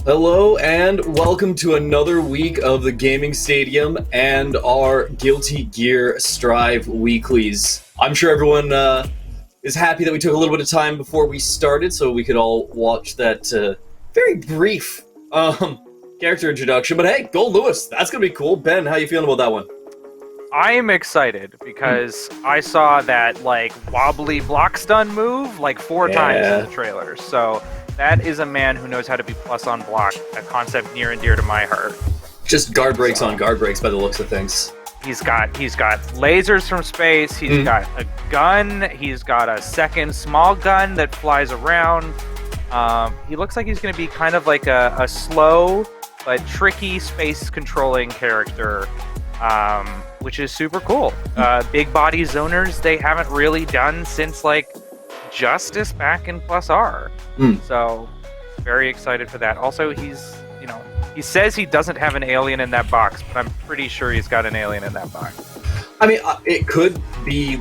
Hello and welcome to another week of the Gaming Stadium and our Guilty Gear Strive Weeklies. I'm sure everyone is happy that we took a little bit of time before we started so we could all watch that very brief character introduction. But hey, Gold Lewis, that's going to be cool. Ben, how you feeling about that one? I am excited because I saw that wobbly block stun move four times in the trailer. So that is a man who knows how to be plus on block, a concept near and dear to my heart. Just guard breaks on guard breaks by the looks of things. He's got lasers from space, he's got a gun, he's got a second small gun that flies around. He looks like he's going to be kind of like a slow but tricky space controlling character, which is super cool. Big body zoners they haven't really done since Justice back in Plus R. So very excited for that. Also, he says he doesn't have an alien in that box, but I'm pretty sure he's got an alien in that box. I mean, it could be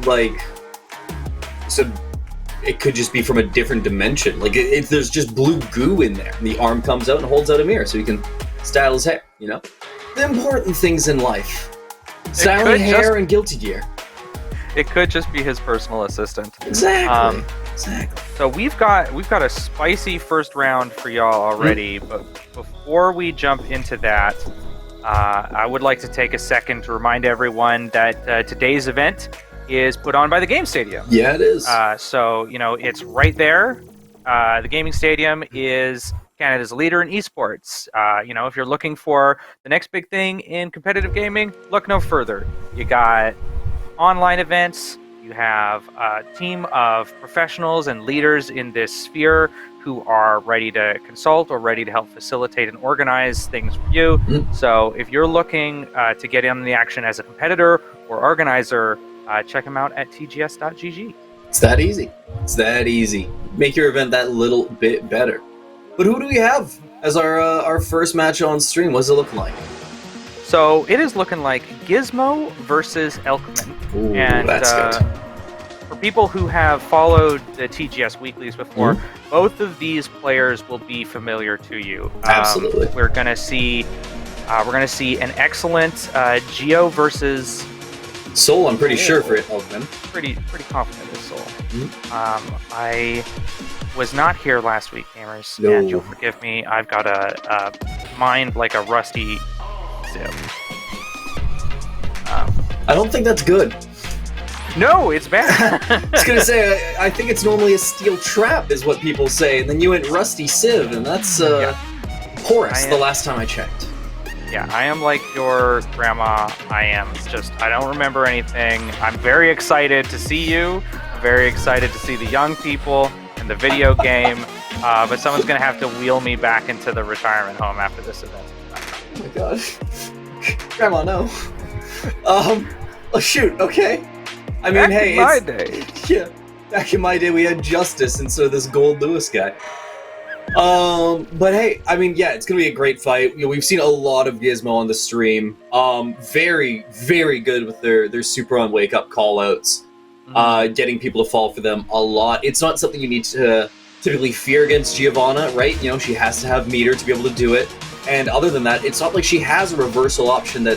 it could just be from a different dimension. If there's just blue goo in there, and the arm comes out and holds out a mirror so he can style his hair, The important things in life. Styling hair and Guilty Gear. It could just be his personal assistant. Exactly. So we've got a spicy first round for y'all already, but before we jump into that, I would like to take a second to remind everyone that today's event is put on by the Game Stadium. Yeah, it is. So it's right there. The Gaming Stadium is Canada's leader in esports. If you're looking for the next big thing in competitive gaming, look no further. You got online events. You have a team of professionals and leaders in this sphere who are ready to consult or ready to help facilitate and organize things for you. So if you're looking to get in the action as a competitor or organizer, check them out at tgs.gg. It's that easy. It's that easy. Make your event that little bit better. But who do we have as our first match on stream? What does it look like? So it is looking like GIZMO versus ELKMIN. Ooh, and that's good. For people who have followed the TGS Weeklies before, both of these players will be familiar to you. Absolutely. We're gonna see an excellent Geo versus Soul. I'm pretty sure for ELKMIN. Pretty confident with Soul. I was not here last week, gamers, and you'll forgive me. I've got a mind like a rusty sieve. I don't think that's good. No, it's bad. I was gonna say, I think it's normally a steel trap, is what people say, and then you went rusty sieve, and that's porous. The last time I checked. Yeah, I am like your grandma. I don't remember anything. I'm very excited to see you. I'm very excited to see the young people in the video game. But someone's gonna have to wheel me back into the retirement home after this event. Oh my gosh. Grandma, no. Oh shoot, okay. I mean, hey, my day. Yeah, back in my day we had Justice instead of this Gold Lewis guy. But hey, I mean, yeah, it's gonna be a great fight. We've seen a lot of GIZMO on the stream. Very, very good with their super on wake up call outs. Getting people to fall for them a lot. It's not something you need to typically fear against Giovanna, right? She has to have meter to be able to do it. And other than that, it's not like she has a reversal option a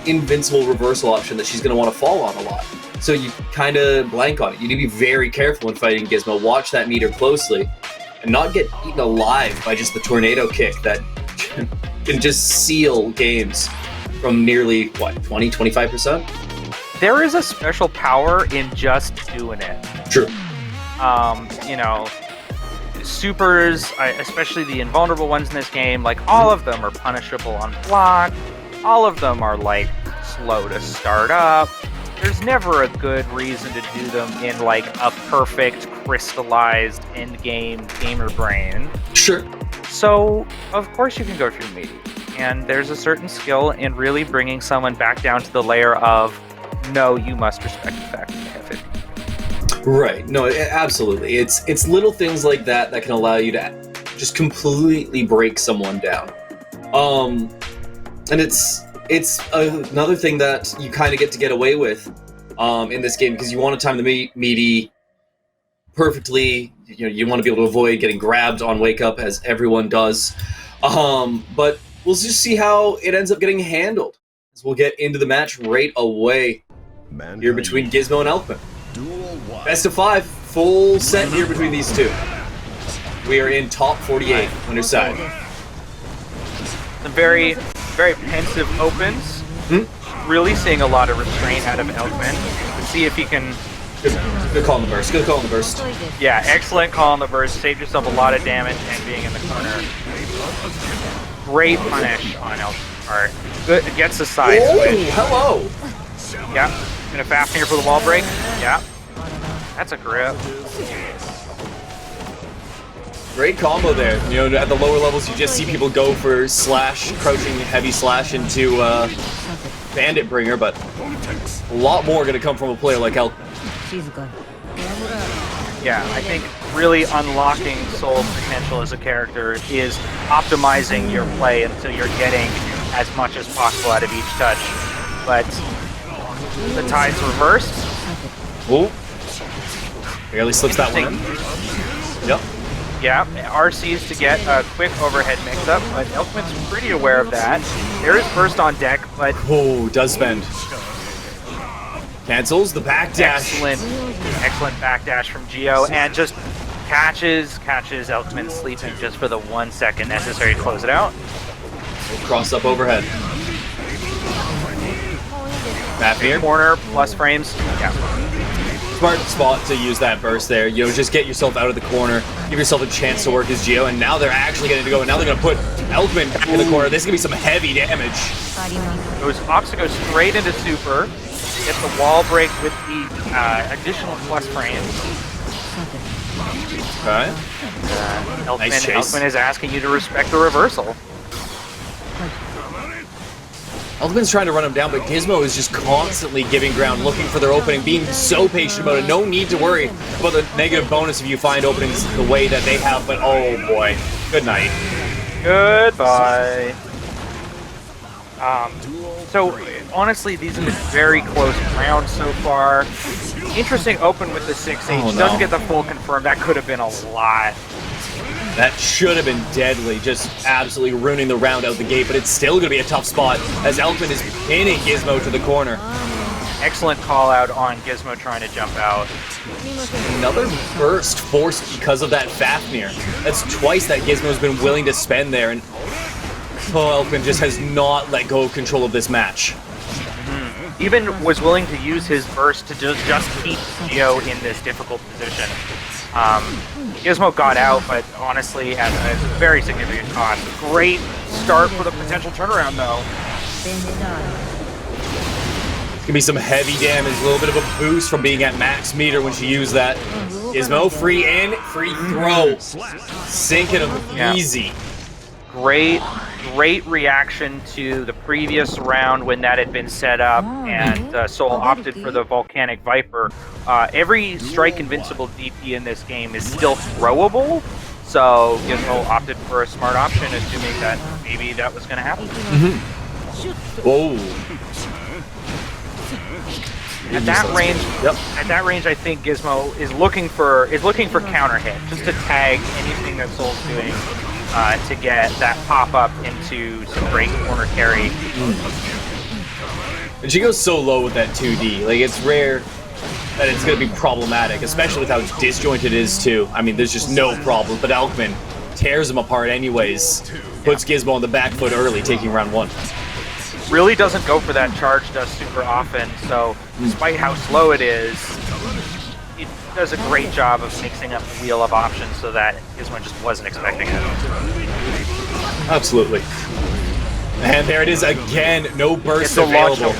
invincible reversal option that she's going to want to fall on a lot. So you kind of blank on it. You need to be very careful when fighting GIZMO. Watch that meter closely and not get eaten alive by just the tornado kick that can just seal games from nearly, 20-25%? There is a special power in just doing it. True. Supers, especially the invulnerable ones in this game, all of them are punishable on block. All of them are slow to start up. There's never a good reason to do them in a perfect crystallized end game gamer brain. Sure. So of course you can go through meaty, and there's a certain skill in really bringing someone back down to the layer of no, you must respect the fact that they have 50. Right. No, absolutely. It's little things like that can allow you to just completely break someone down. And it's another thing that you kind of get away with in this game because you want to time the meaty perfectly. you want to be able to avoid getting grabbed on wake up, as everyone does. But we'll just see how it ends up getting handled. As we'll get into the match right away here between GIZMO and ELKMIN. Best of 5, full set here between these two. We are in top 48 on your side. Some very, very pensive opens. Really seeing a lot of restraint out of ELKMIN. Let's see if he can... Good call on the burst. Good call on the burst. Yeah, excellent call on the burst. Saved yourself a lot of damage and being in the corner. Great punish on ELKMIN's part. Good, gets the side switch. Hello! Yeah, gonna fast here for the wall break. Yeah, that's a grip. Great combo there. You know, at the lower levels, you just see people go for slash, crouching heavy slash into Bandit Bringer, but a lot more going to come from a player like ELKMIN. Yeah, I think really unlocking Soul's potential as a character is optimizing your play until you're getting as much as possible out of each touch. But the tide's reversed. Ooh. Barely slips that one in. Yep. Yeah, RC's to get a quick overhead mix-up, but ELKMIN's pretty aware of that. There is burst on deck, but... Oh, does spend. Cancels the backdash. Excellent backdash from Geo, and just catches ELKMIN sleeping just for the 1 second necessary to close it out. Cross up overhead. Back here. Corner, plus frames. Yeah. Smart spot to use that burst there. You know, just get yourself out of the corner, give yourself a chance to work his Geo, and now they're actually getting to go, and now they're going to put ELKMIN back in the corner. This is going to be some heavy damage. It was Ops to go straight into super, get the wall break with the additional plus frames. Okay. ELKMIN is asking you to respect the reversal. ELKMIN's trying to run him down, but GIZMO is just constantly giving ground, looking for their opening, being so patient about it. No need to worry about the negative bonus if you find openings the way that they have, but oh boy. Good night. Goodbye. So, honestly, these have been very close rounds so far. Interesting open with the 6H. Oh, no. Doesn't get the full confirm. That could have been a lot. That should have been deadly, just absolutely ruining the round out the gate, but it's still going to be a tough spot as ELKMIN is pinning GIZMO to the corner. Excellent call out on GIZMO trying to jump out. Another burst forced because of that Fafnir. That's twice that GIZMO's been willing to spend there, and ELKMIN just has not let go of control of this match. Even was willing to use his burst to just keep Geo in this difficult position. GIZMO got out, but honestly at a very significant cost. Great start for the potential turnaround, though. It's gonna be some heavy damage, a little bit of a boost from being at max meter when she used that. GIZMO, free in, free throw. Sinking him easy. Great reaction to the previous round when that had been set up and Soul opted for the Volcanic Viper. Every Strike Invincible DP in this game is still throwable, so GIZMO opted for a smart option, assuming that maybe that was going to happen. Oh. At that range, I think GIZMO is looking for counter hit, just to tag anything that Soul's doing. To get that pop-up into some great corner carry. And she goes so low with that 2D. Like, it's rare that it's going to be problematic, especially with how disjointed it is, too. I mean, there's just no problem, but ELKMIN tears him apart anyways. Puts GIZMO on the back foot early, taking round 1. Really doesn't go for that charge dust super often, so despite how slow it is, it does a great job of mixing up the wheel of options so that GIZMO just wasn't expecting it. Absolutely. And there it is again. No burst available.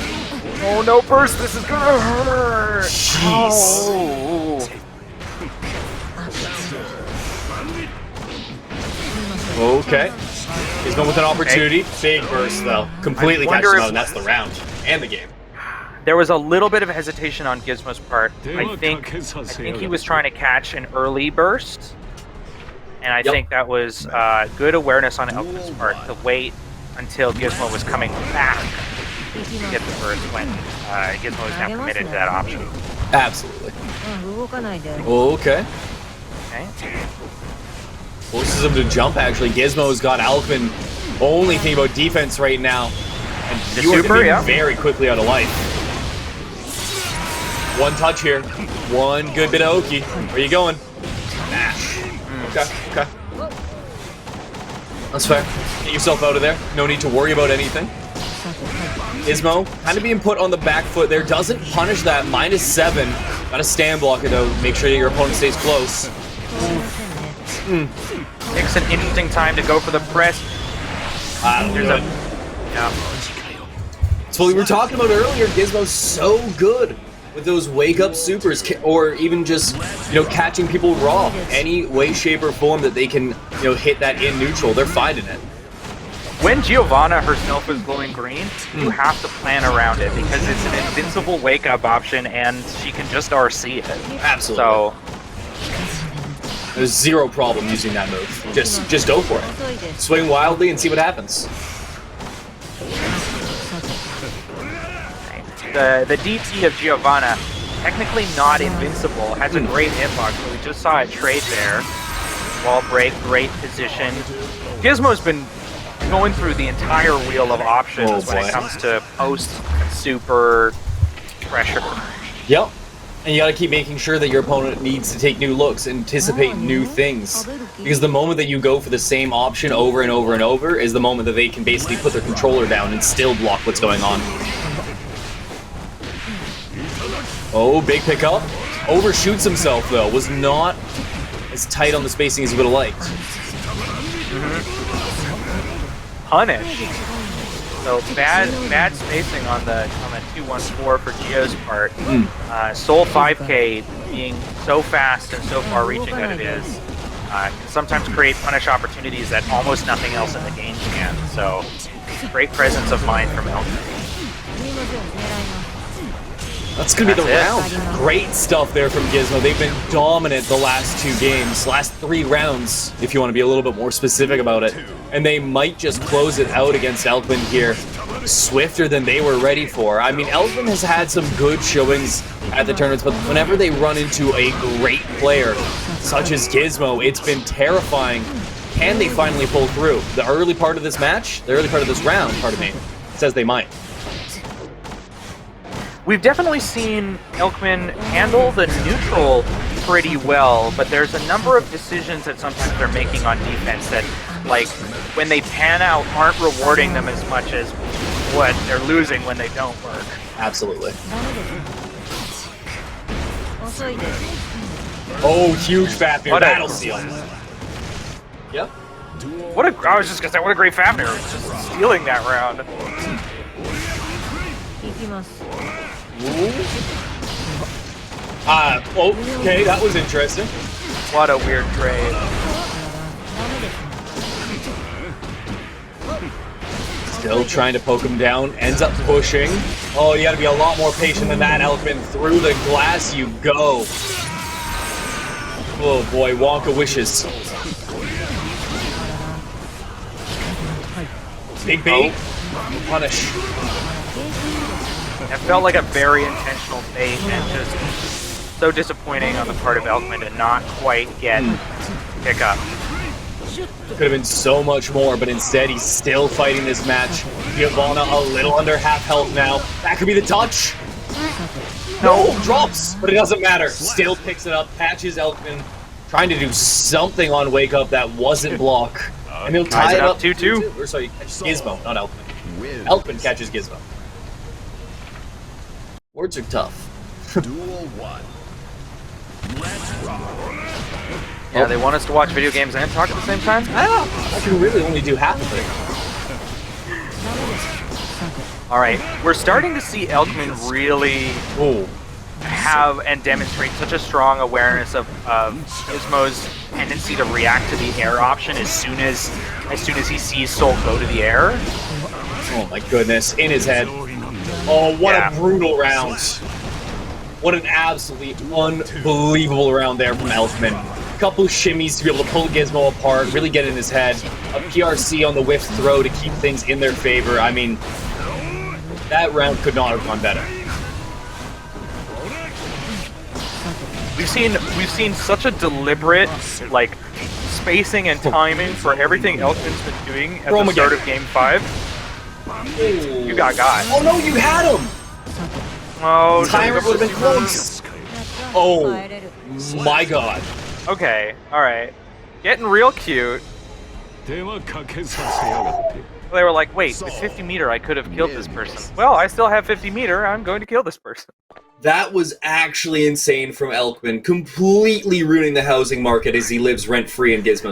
Oh, no burst. This is gonna hurt. Jeez. Oh. Okay. GIZMO with an opportunity. Big burst, though. Completely catches him out, and that's the round. And the game. There was a little bit of hesitation on GIZMO's part. I think he was trying to catch an early burst, and I think that was good awareness on ELKMIN's part to wait until GIZMO was coming back to get the burst when GIZMO is now committed to that option. Absolutely. Okay. Okay. Forces him to jump, actually. Gizmo's got ELKMIN only thinking about defense right now. And The you are super, gonna be yeah. very quickly out of life. One touch here. One good bit of Oki. Where are you going? Dash. Okay, okay. That's fair. Get yourself out of there. No need to worry about anything. GIZMO kind of being put on the back foot there. Doesn't punish that. -7. Gotta stand block it though. Make sure that your opponent stays close. Takes an interesting time to go for the press. There's a... Yeah. That's what we were talking about earlier. GIZMO's so good with those wake-up supers, or even just, you know, catching people raw. Any way, shape, or form that they can, you know, hit that in neutral, they're finding it. When Giovanna herself is glowing green, you have to plan around it because it's an invincible wake-up option and she can just RC it. Absolutely. So, there's zero problem using that move. Just go for it. Swing wildly and see what happens. the DT of Giovanna, technically not invincible, has a great hitbox, but we just saw it trade there. Wall break, great position. GIZMO's been going through the entire wheel of options when it comes to post, super, pressure. Yep. And you gotta keep making sure that your opponent needs to take new looks, anticipate new things. Because the moment that you go for the same option over and over and over is the moment that they can basically put their controller down and still block what's going on. Oh, big pickup. Overshoots himself though. Was not as tight on the spacing as he would have liked. Punish. So bad spacing on the 2-1-4 for Gio's part. Soul 5K being so fast and so far-reaching that it is, can sometimes create punish opportunities that almost nothing else in the game can. So great presence of mind from ELKMIN. That's gonna be the round. Great stuff there from GIZMO. They've been dominant the last 2 games, last 3 rounds, if you want to be a little bit more specific about it. And they might just close it out against ELKMIN here swifter than they were ready for. I mean, ELKMIN has had some good showings at the tournaments, but whenever they run into a great player, such as GIZMO, it's been terrifying. Can they finally pull through? The early part of this match, the early part of this round, pardon me, says they might. We've definitely seen ELKMIN handle the neutral pretty well, but there's a number of decisions that sometimes they're making on defense that, like, when they pan out, aren't rewarding them as much as what they're losing when they don't work. Absolutely. Oh, huge Fafnir battle seal. Yep. I was just gonna say, what a great Fafnir, just stealing that round. Okay, that was interesting. What a weird trade. Still trying to poke him down, ends up pushing. Oh, you gotta be a lot more patient than that, ELKMIN. Through the glass you go. Oh boy, Wonka wishes. Big bait. Punish. It felt like a very intentional bait and just so disappointing on the part of ELKMIN to not quite get pickup. Could have been so much more, but instead he's still fighting this match. Giovanna a little under half health now. That could be the touch. No, drops, but it doesn't matter. Still picks it up, patches ELKMIN, trying to do something on Wake Up that wasn't block. And he'll tie it up 2-2. Or sorry, catches GIZMO, not ELKMIN. ELKMIN catches GIZMO. Words are tough. Duel 1. Let's rock. Yeah, they want us to watch video games and talk at the same time? I can really only do half of it. Alright, we're starting to see ELKMIN really have and demonstrate such a strong awareness of GIZMO's tendency to react to the air option as soon as he sees Soul go to the air. Oh my goodness, in his head. Oh, what a brutal round. What an absolutely unbelievable round there from ELKMIN. Couple shimmies to be able to pull GIZMO apart, really get in his head. A PRC on the whiff throw to keep things in their favor. I mean, that round could not have gone better. We've seen such a deliberate, like, spacing and timing for everything Elkman's been doing at the start of Game 5. You got. Oh no, you had him! Oh, Timer would have been close. Oh my god. Okay, alright. Getting real cute. They were like, wait, with 50 meter I could have killed this person. Well, I still have 50 meter, I'm going to kill this person. That was actually insane from ELKMIN, completely ruining the housing market as he lives rent-free in GIZMO.